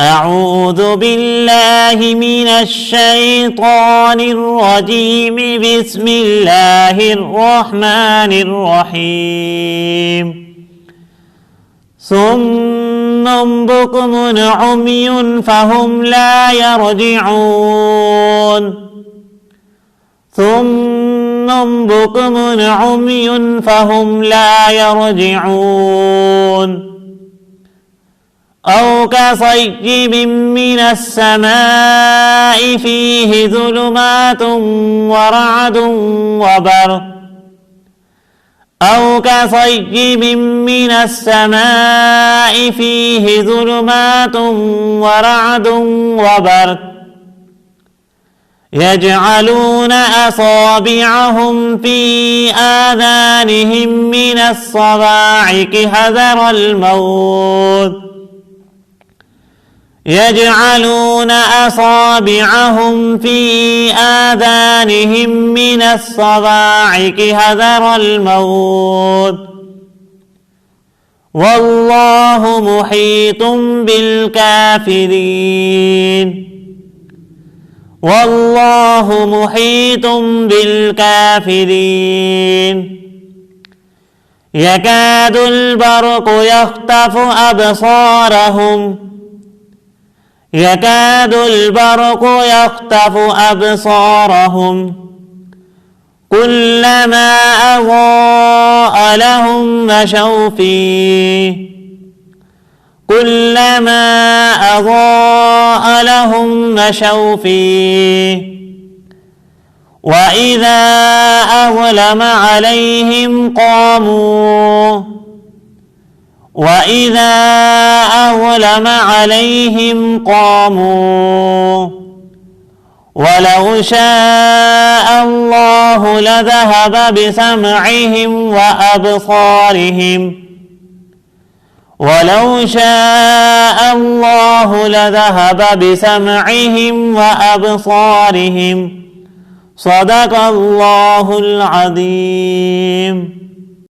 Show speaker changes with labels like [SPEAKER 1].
[SPEAKER 1] أعوذ بالله من الشيطان الرجيم. بسم الله الرحمن الرحيم. صم بكم عمي فهم لا يرجعون. صم بكم عمي فهم لا يرجعون. أو كصيب من السماء فيه ظلمات ورعد وبرق. أو كصيب من السماء فيه ظلمات ورعد وبرق يجعلون أصابعهم في آذانهم من الصواعق حذر الموت. يجعلون أصابعهم في آذانهم من الصواعق حذر الموت. والله محيط بالكافرين. والله محيط بالكافرين. يكاد البرق يخطف أبصارهم. يكاد البرق يخطف أبصارهم كلما أضاء لهم مشوا فيه. كلما أضاء لهم مشوا فيه. وإذا أظلم عليهم قاموا. وإذا أظلم عليهم قاموا. ولو شاء الله لذهب بسمعهم وأبصارهم. ولو شاء الله لذهب بسمعهم وأبصارهم. صدق الله العظيم.